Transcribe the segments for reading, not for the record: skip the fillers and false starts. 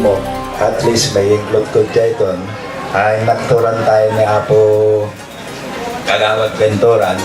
mo, at least may include ko dyan ay nakturan tayo ni Apo Kagawad Benturan.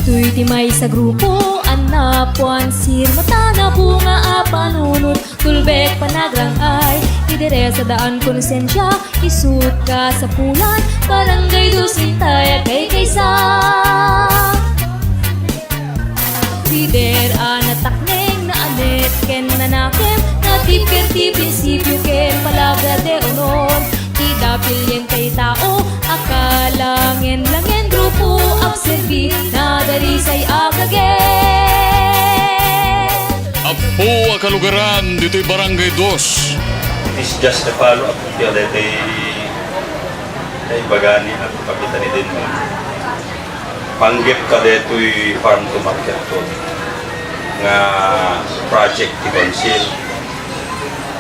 Tuy ti may sa grupo, anapuan sir mata na bunga panunod, tulbek panagrang ay idere sa daan konsensya, isut ka sa pulan, barangay dusintay kay kaysa. Lider anatakneng na anet ken nanakem, na tipker ti prinsipyo ken palabra de honor, ti dapilyen kay tao, akalangen langen grupo abserbi na darisay agagen. Apo ang kalugaran dito'y Barangay 2. It is just a follow-up kaya dahil ay bagani at kapitan ni din mo. Panggip ka dito'y farm to market to nga project ti Council.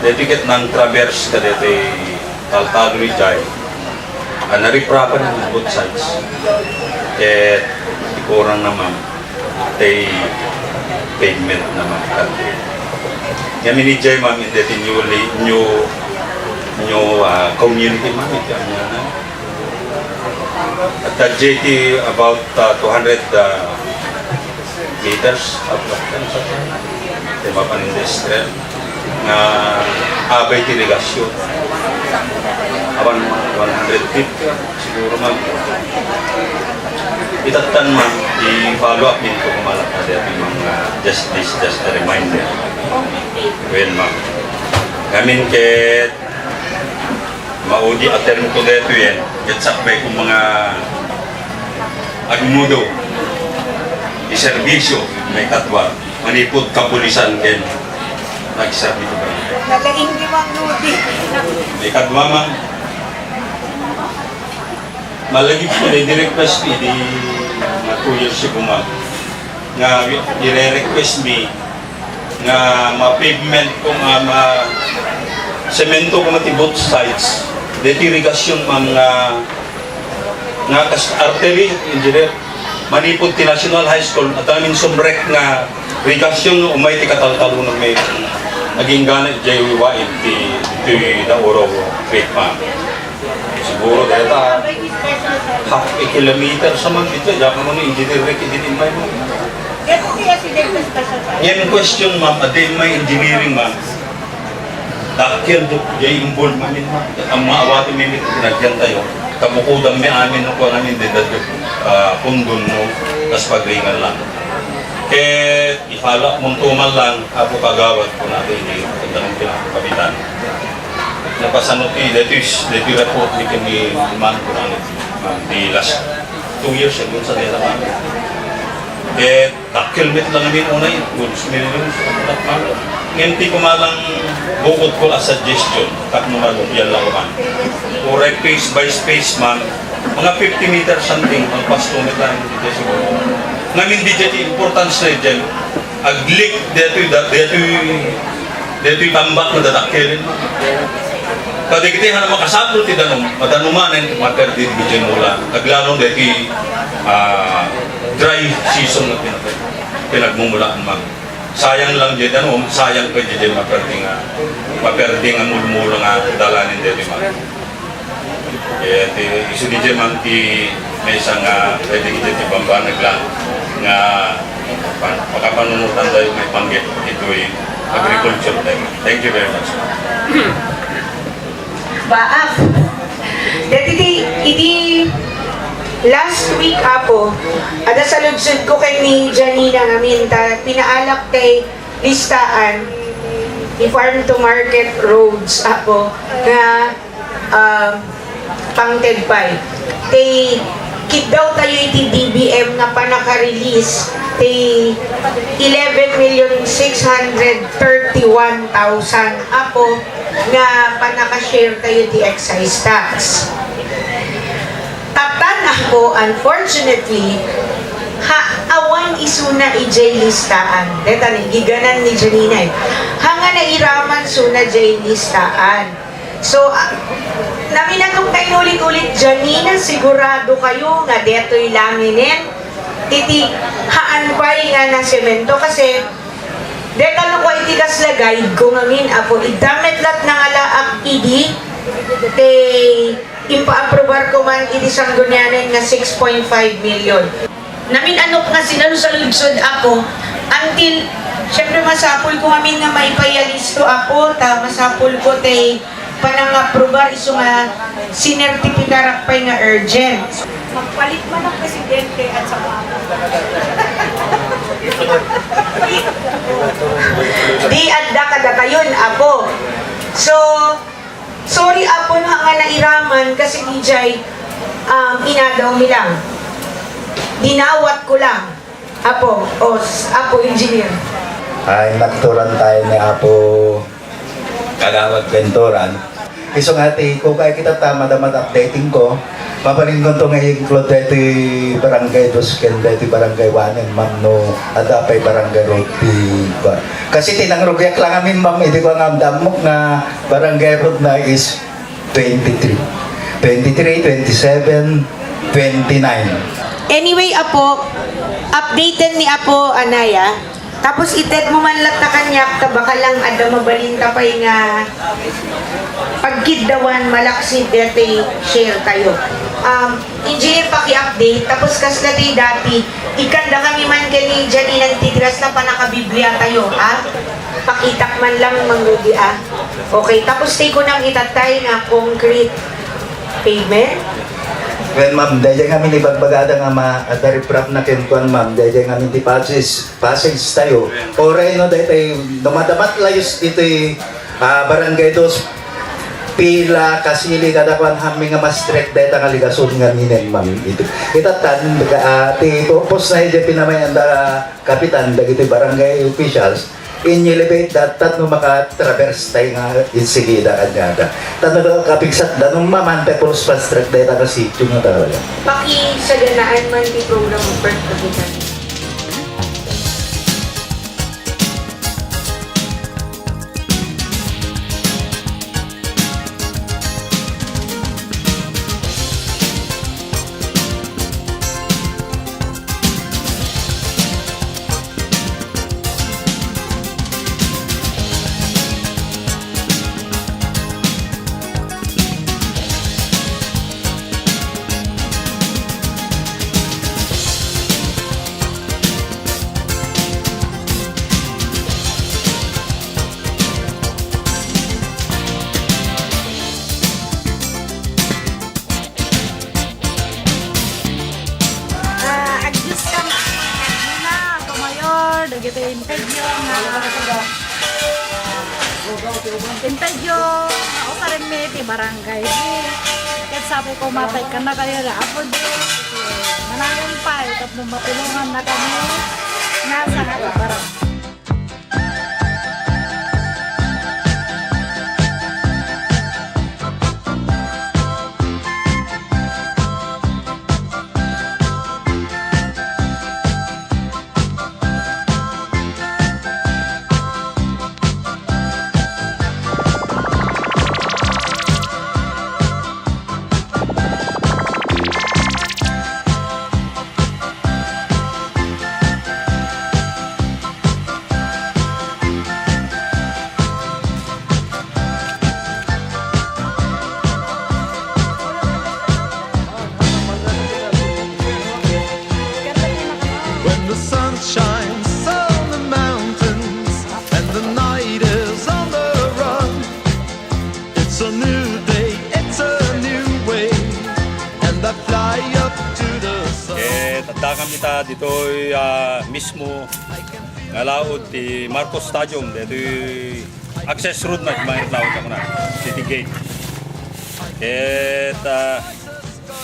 Dito ket ng traverse ka dito'y Taltaloy Jai. Nariprapan ng both sides. At ikurang naman tay pavement naman country. Kami ni Jai ma'am in that new community ma'am ito na. At that JT about 200 meters up sa tema pan industrial na abay irrigation. Awan 100 feet siguro ma'am. Itatan ma'am, i-follow up din ko kumalap na dito mga just a reminder. Well ma'am, ngamin ket maudi aterm ko dito yan, ket sakbay kong mga agmudo, iserbisyo, may katwa, manipod kapulisan ken nagsabi ko ba? Nalaing di mang ludi. May katwa ma'am, malagi po na i-request me di 2 years ago ma'am nga i-request me nga ma-pavement ko nga semento ko mati both sides deti irrigation ma'am nga kas artery engineer manipod ti National High School at amin sumrek nga irrigation umay ti kataltalo na may naging ganit jaywaiwain ti Nauro Creek ma'am. Siguro dahil half a kilometer sa mga dito, yakan mo na engineer rek idinimay mo. Yan po kaya si Dave special sa Yan question ma'am, at din may engineering ma'am. Dakil do, jay involved ma'am yun ma'am. Ang maawati may pinagyan tayo, kabukudang may amin no kung amin din dahil pundon mo, tas pagringan lang. Kaya ihalak mong tumal lang, ako kagawad ko natin yung tanong pinakapitan. Napasanuti, dito report ni kami man ko na di last 2 years ago sa nila man. Eh, takilmit lang namin una yun, goods million sa man. Ngenti ko malang bukod ko as suggestion, tak naman yan lang man. Correct space by space man, mga 50 meters something, ang pastumit lang dito siguro. Ngamin di dito importance na dyan, aglik dito'y tambak na dadakilin mo. Kadikiti na makasablo ti danong, madanumanin, maperdi di dyan mula. Naglalong dito dry season na pinagmumulaan man. Sayang lang dyan, sayang pa dyan maperdi nga mulmula nga dalanin dito man. Kaya isu di man ti may isang pwede kita ti bambanag lang nga pagkapanunutan tayo may panggit ito'y agriculture tayo. Thank you very much. Baaf. Dati idi last week ako, ada sa lugsod ko kay ni Janina ngamin, pinaalak kay listaan ni Farm to Market Roads ako na pangtedpay. Kit daw tayo iti DBM nga pa naka-release 11,631,000 apo nga pa naka-share tayo ti excise tax. Tatan ako, unfortunately, awan isuna ijay listaan. Deta ni giganan ni Janina eh. Hanga na iraman suna jay listaan. So, namin atong kayo ulit-ulit Janina, sigurado kayo nga deto'y laminin. Iti haan pa'y nga na semento kasi deka no ko itigas lagay ko ngamin apo idamit lat ng alaak idi te impa-aprobar ko man idi sanggunianen nga 6.5 million. Namin anok nga sila sa lugsod ako until syempre masapul ko ngamin nga maipayalisto ako ta masapul ko te panang-aprobar iso nga sinertipikarak pa'y nga urgent. Magpalit man ang presidente at sa di adda kada kayon ako. So, sorry apo na nga nairaman kasi DJ inadaw mi lang. Dinawat ko lang. Apo, Apo Engineer. Ay nakturan tayo ni Apo Kagawad Venturan. Iso nga kung kaya kita madamad updating ko, papalingon to ngayon include dito barangay Dosken, dito barangay Wanen, ma'am no, adapay barangay road di ba. Kasi tinangrugyak lang amin ma'am, hindi ko nga damok na barangay road na is 23, 27, 29. Anyway, Apo, updated ni Apo Anaya. Tapos ited mo man lat na kanyak, baka lang ada mabalinta pa nga pagkiddawan malaksid dati share kayo. Engineer paki-update, tapos kaslati dati, ikanda kami man kani Janina titras na pa nakabiblia tayo, ha? Pakitak man lang manggudi, Okay, tapos take ko nang itatay na concrete pavement. Well, ma'am, dahil kami ni Bagbagada nga ma-atariprap na kintuan, ma'am, dahil kami di passage tayo. Oray, no, dahil dumadamat layos dito barangay dos pila kasili kadakwan hami nga mas strict dahil ang aligasyon nga minin, ma'am. Itatan, ti purpose na hindi pinamayan da kapitan, dahil ito barangay officials, in-elevate dat no maka-traverse tayo nga insigida kanyada. Tanong kapigsat da nung mamante pulse fast track dahil ang sityo nga talaga. Pakisaganaan man di program of birth kapitan. Gitu impedyo ako pa rin may ti barangay kahit sabi ko matay ka na kayo na apo mananong pa tapos matulungan na kami nasa barangay. Tanda kami ta dito'y mismo ngalaod ti Marcos Stadium dito'y access road na kumain laod ako na City Gate.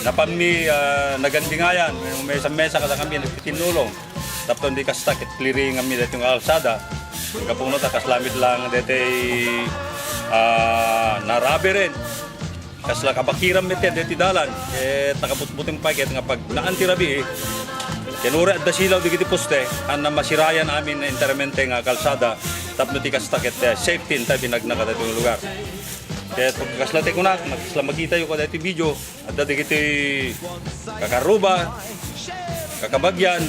Napami nagandingayan may sa mesa kada kami nagtitinulong tapos hindi kastak at clearing kami dito ng alsada kapunot kaslamit lang dito'y narabi rin kasla kabakiram mit yan dito dalan nakabutbuting pa nga pag naantirabi kinura at dasilaw di kiti poste ang masirayan amin na interamente nga kalsada tapno ti kastak at safety tayo pinagnaka dito yung lugar kaya pagkaslate ko na makasla magkita yung kada iti video at dati kiti kakaruba kakabagyan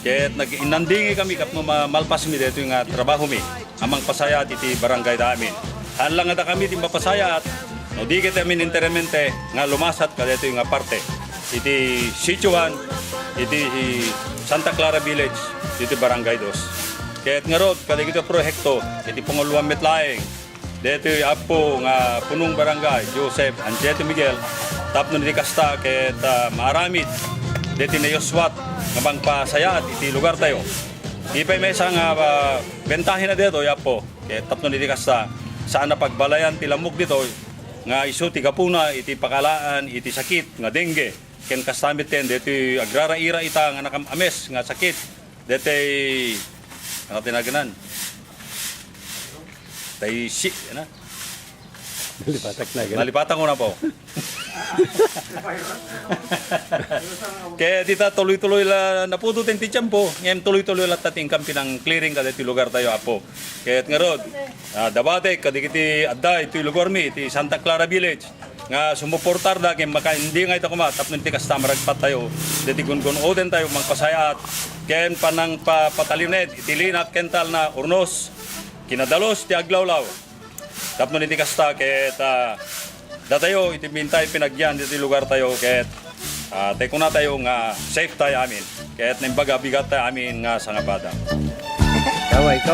kaya nag-inandingi kami kapno malpas mi dito yung trabaho mi amang pasaya at iti barangay namin hanlang nga kami ti mapasaya at no di kita min interamente nga lumasat kada ito yung parte iti Sichuan iti Santa Clara Village iti Barangay 2 kaya't nga rod kada ito proyekto iti panguluan metlaeng dito yung apo nga punong barangay Joseph Anjeto Miguel tapno ni kasta kaya't maaramid dito na Yoswat nga bang pasaya at iti lugar tayo di pa may isang bentahin na dito yung apo kaya't tapno ni kasta saan na pagbalayan ti lamok dito nga iso ti kapuna iti pakalaan iti sakit nga dengue ken kastamit ten deti agrara ira ita nga nakamames nga sakit deti ano tinaganan tay si na nalipatan ko na po kaya tita tuloy-tuloy la napututin ti tiyempo ngem tuloy-tuloy la tating kampi ng clearing kada ti lugar tayo apo kaya nga rod dabate kadikiti adda iti lugar mi iti Santa Clara Village nga sumuportar da kay maka hindi nga ito kumatap ng ti customer agpat tayo diti gungun oden tayo magpasayat ken panang papatalinet iti linat kental na urnos kinadalos ti aglawlaw tapno ni ti kasta ket datayo iti mintay pinagyan diti lugar tayo ket tay kuna tayo nga safe tayo amin ket nimbaga bigat tayo amin nga sangabada Kaway.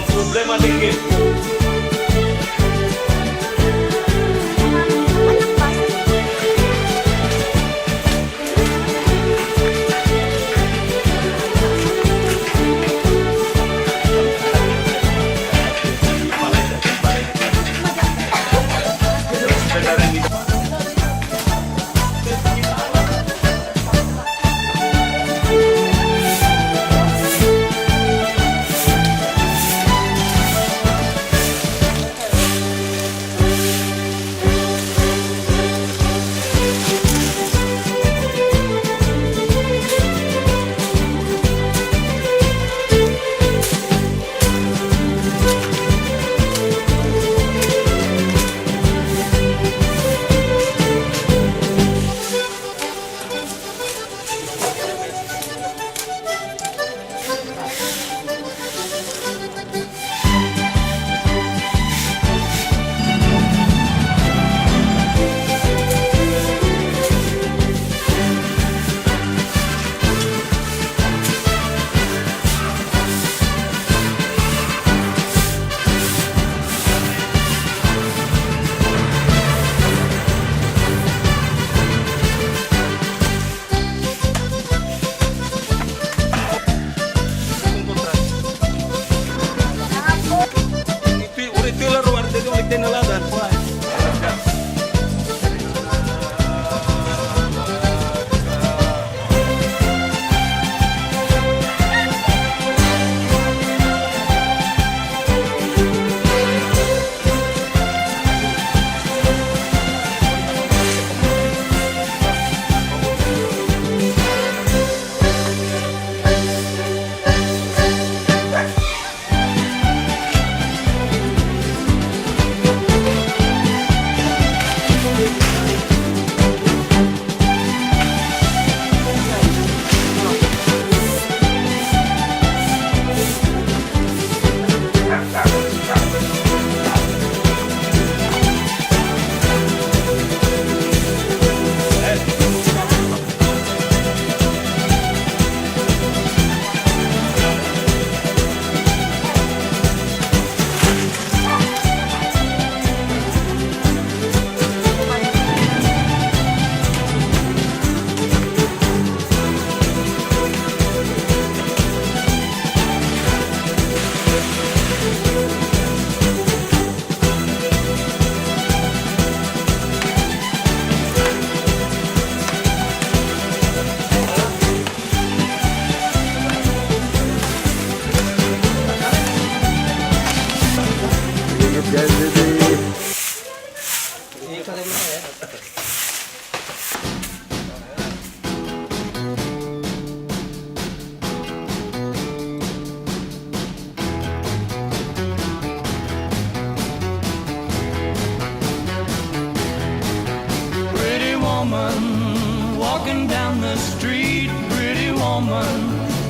Problema tinggi. on the street, pretty woman,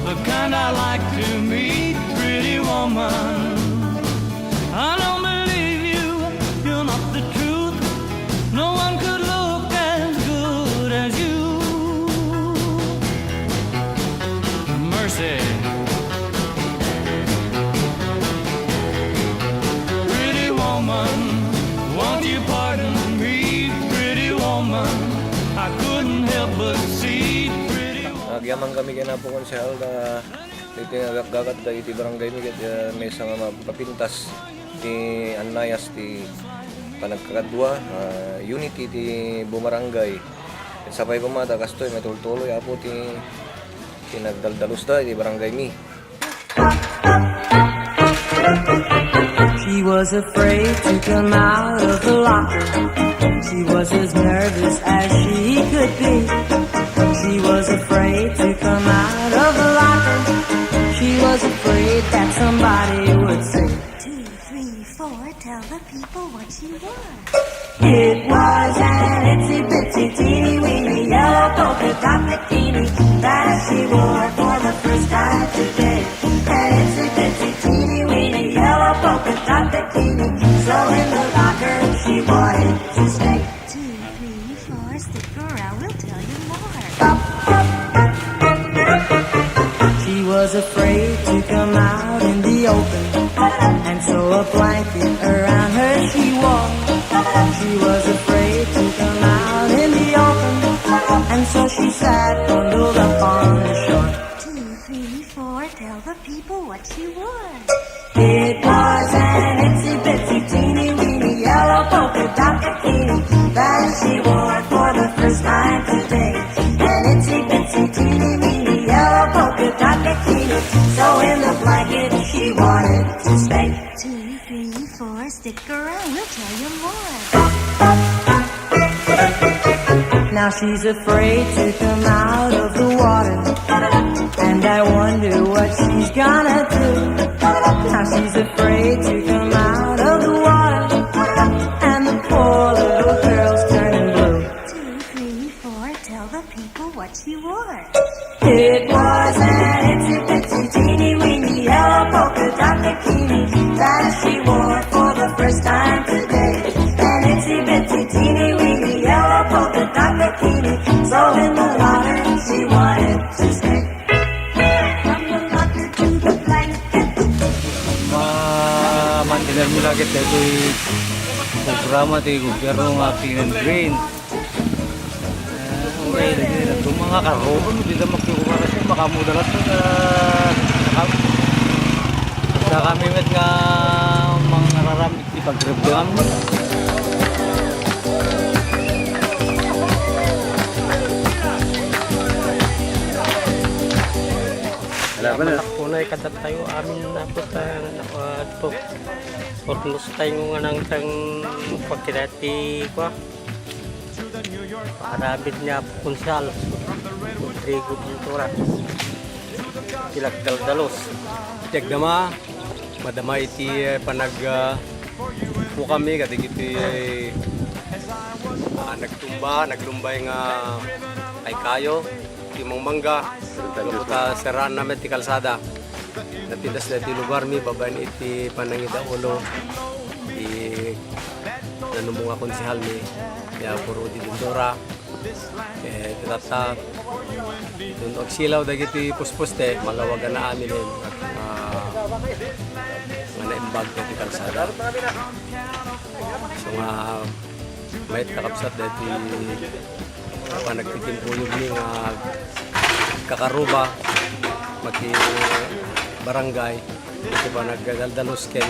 the kind I like to meet, pretty woman. I don't believe you, you're not the truth. No one could look as good as you. Mercy. Pretty woman, won't you pardon me, pretty woman? I couldn't help but see, pretty woman. Nagyamang kami kaya na po konsehal na iti gagat da iti barangay mi ket may nga mapapintas ti anlayas ti panagkakadwa unity ti bumarangay. Ket sabay pamata kastoy may tultuloy apo ti nagdaldalos da iti barangay mi. She was afraid to come out of the locker. She was as nervous as she could be. She was afraid to come out of the locker. She was afraid that somebody would say, 2, 3, 4, tell the people what you want. it was an itsy bitsy teeny weeny yellow polka dot bikini that she wore for the first time today. An itsy bitsy teeny weeny yellow polka dot bikini. So in the locker she wanted to stay. 2, 3, 4, stick around, we'll tell you more. She was afraid to come out in the open, and so a blanket around her she wore. She was afraid to come out in the open, and so she sat bundled up on the shore. 2, 3, 4, tell the people what you want. It was an itsy bitsy teeny weeny yellow polka dot bikini that she wore for the first time today. An itsy bitsy teeny weeny yellow polka dot bikini. So in the blanket she wanted to stay. 2, 3, 4, stick around, we'll tell you more. Now she's afraid to come out of the water, and I wonder what she's gonna do. Now she's afraid to come out of the water, and the poor little girl's turning blue. 2, 3, 4, tell the people what you want. It was an itsy bitsy teeny weeny yellow polka dot bikini that she wore for the first time today. An itsy bitsy teeny weeny yellow polka dot bikini. So in the water she wanted to stay. From the locker to the blanket. Mantinan mo lagi ito'y programa ti gobyerno nga Clean and Green. Okay, ito mga karoon, hindi na magkikumarasin, makamudalat sa kami nga mga nararamit di pagrebdam. Malak po na ikadat tayo amin na po tayo pornos tayo nga nang tang pagkirati ko parabit niya kunsal Rodrigo Pintura Tilagdaldalos Tiagdama madama iti panag po kami katig iti naglumbay nga ay kayo timong mangga kabuta seraan namin ti kalsada natindas na iti lugar mi babayan iti panangida ulo iti nanumunga konsihal mi kaya puro di Dundora tata doon agsilaw dagiti puspuste malawagan na amin at nga naimbag na iti kalsada so nga may kakapsat dati panagtitimpuyog ni nga kakaruba mati barangay ito pa nagdaldalos ken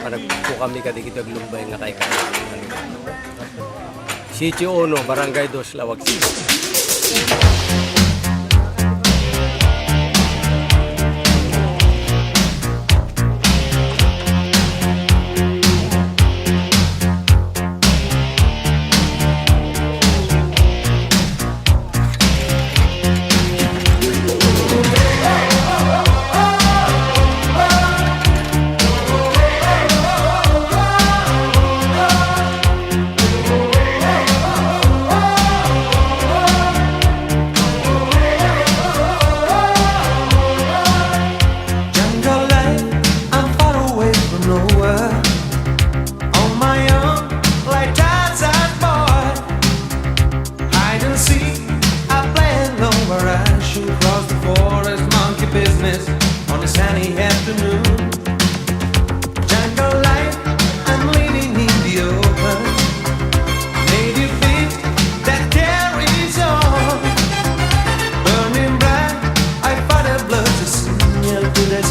panagpo kami kadigit aglumbay nga kay Sitio 1 Barangay 2 Lawag City.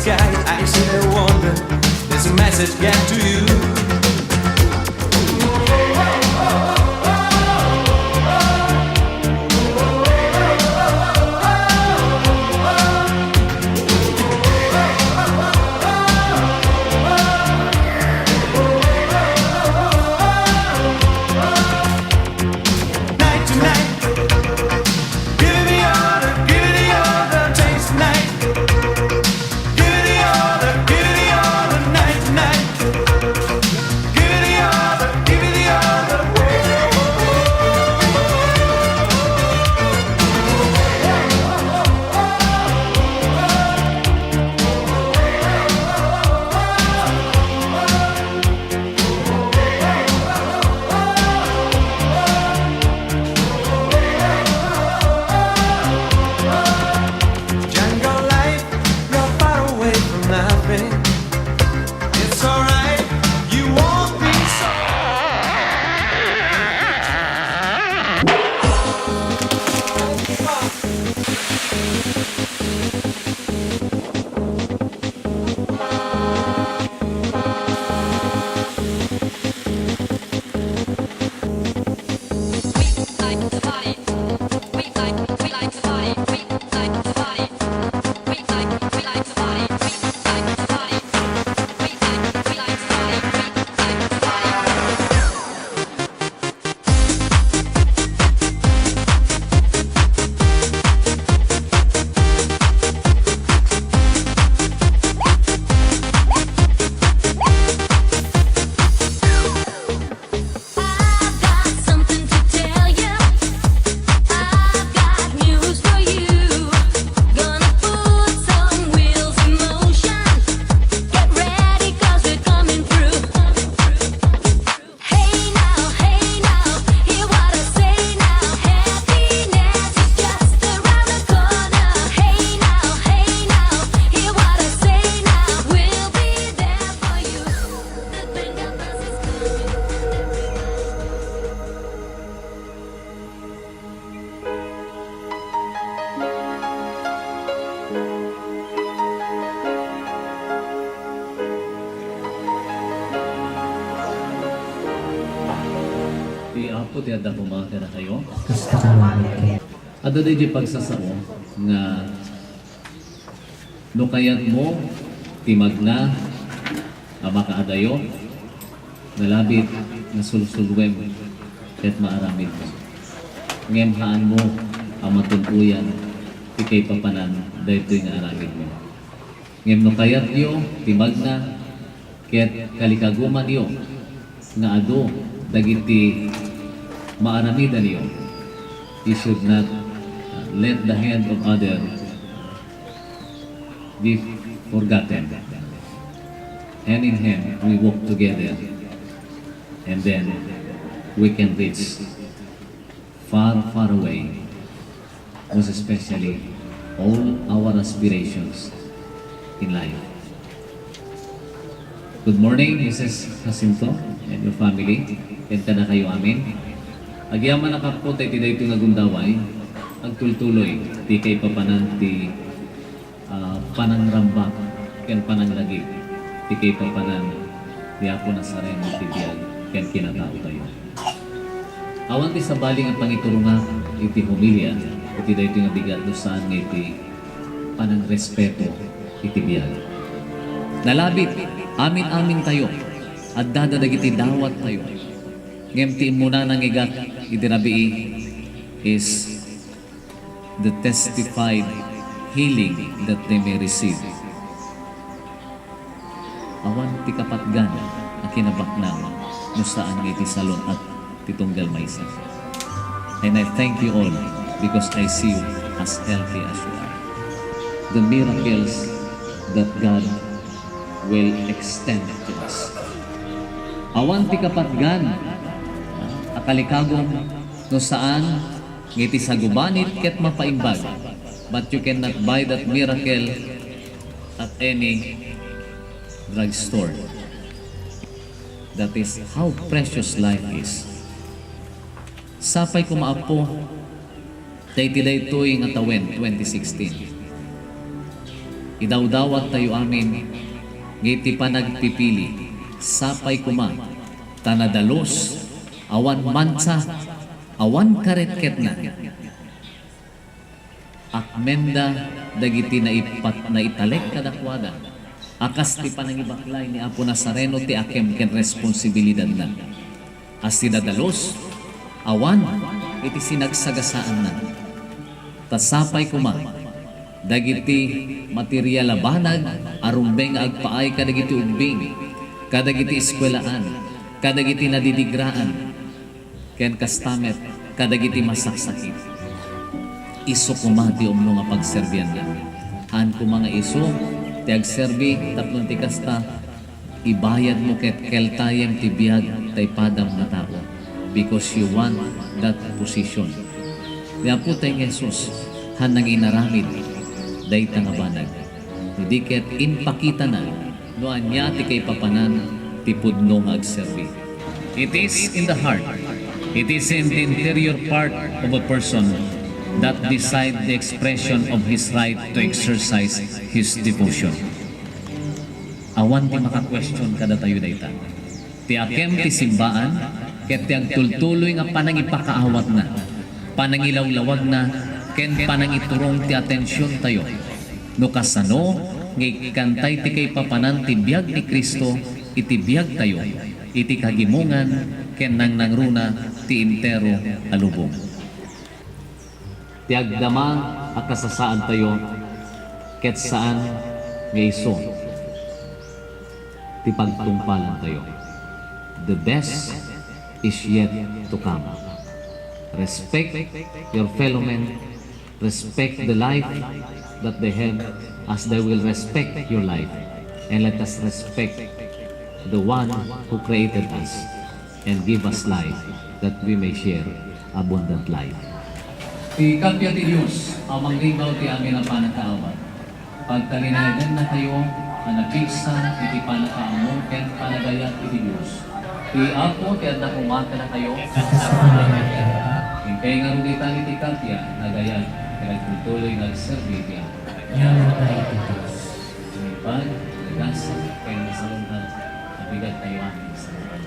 sky, I sit and wonder, does a message get to you? Night to night, give it the other, taste the night. Give it the other, night to night. Give it the other, Jungle life, you're far away from nothing. It's alright, you won't be I've got something to tell you. I've got news for you. Gonna put some wheels in motion. Get ready 'cause we're coming through. Hey now, hear what I say now. Happiness is just around the corner. Hey now, hear what I say now. We'll be there for you. The thing of us is coming. Di apo ti adda pumaka na kayo. Ada di pagsasao nga no kayat mo timag na makaadayo nalabit na sulsulwem ket maaramid mo. Ngemhaan mo ang matuntuyan ti kay papanan daytoy nga aramid mo. Ngem no kayat yo timag na ket kalikaguman yo nga ado dagiti maaramidan niyo. You should not let the hand of other be forgotten. Hand in hand, we walk together, and then we can reach far, far away. Most especially, all our aspirations in life. Good morning, Mrs. Jacinto and your family. Kenta na kayo amin. Agyaman nakapot ay tiday ito nga gundaway. Ang tultuloy, di kay papanan ti panangrambak, ken pananglagi. Di kay papanan, di ako nasaren ng tibiyag, ken kinatao tayo. Awan ti sa baling ang pangiturunga, iti humilya, iti dahi ito nga bigat doon iti panangrespeto, iti biyag. Nalabit, amin-amin tayo, at dadadag iti dawat tayo. Ngemtiin muna nang igat itinabii is the testified healing that they may receive. Awan ti kapatgan ang kinabaknang no saan iti salon at titunggal maysa. And I thank you all because I see you as healthy as you are. The miracles that God will extend to us. Awan ti kapatgan akalikagom no saan ngiti sa gubanit ket mapaimbag, but you cannot buy that miracle at any drugstore. That is how precious life is. Sapay ko maapo tayo tilay ito'y nga tawen 2016. idawdawat tayo amin, ngiti pa nagpipili, sapay kuma, tanadalos, awan mansa, awan karetket na. Akmenda dagiti na italek kadakwada, akas ti panangibaklay ni Apo Nazareno ti akem ken responsibilidad na. As tinadalos, awan iti sinagsagasaan na. Tasapay kuma, dagiti material abanag, arumbeng agpaay kadagiti ugbing, kadagiti eskwelaan, kadagiti nadidigraan, ken kastamet, kadagiti masaksakit. Iso kuma ti umno nga pagserbian na. Han ko mga iso, ti agserbi, tatlong ti kasta, ibayad mo ket keltayem ti biyag tay padam na tao because you want that position. Kaya po tayo Jesus, han nang inaramid, day tangabanag. Hindi ket inpakita na, no anya ti kay papanan, ti pudno nga agserbi. It is in the heart, it is in the interior part of a person that decide the expression of his right to exercise his devotion. Awan ti maka-question kada tayo dayta. Ti akem ti simbaan, ket ti agtultuloy nga panangipakaawat na, panangilawlawag na, ken panangiturong ti atensyon tayo. No kasano, ngikantay ti kay papanan ti biyag ni Kristo, iti biyag tayo, iti kagimungan, ken nang nangruna ti intero alubong. Ti agdama at kasasaan tayo, ket saan nga iso, ti pagtungpalan tayo. The best is yet to come. Respect your fellow men, respect the life that they have as they will respect your life. And let us respect the one who created us and give us life that we may share abundant life. Ti kapya ti Diyos, amang libaw ti amin ang panakaawat. Pagtalinagan na kayo, anapisa, iti panakaamong, ken panagayat iti Diyos. Ti ako, ti adna kumaka na kayo, hintay nga ruditan iti kapya, nagayat, kaya tutuloy nagserbi niya. Yan tayo iti Diyos. Tumipag, nagasa, kaya nasalungan, nabigat tayo amin sa mga.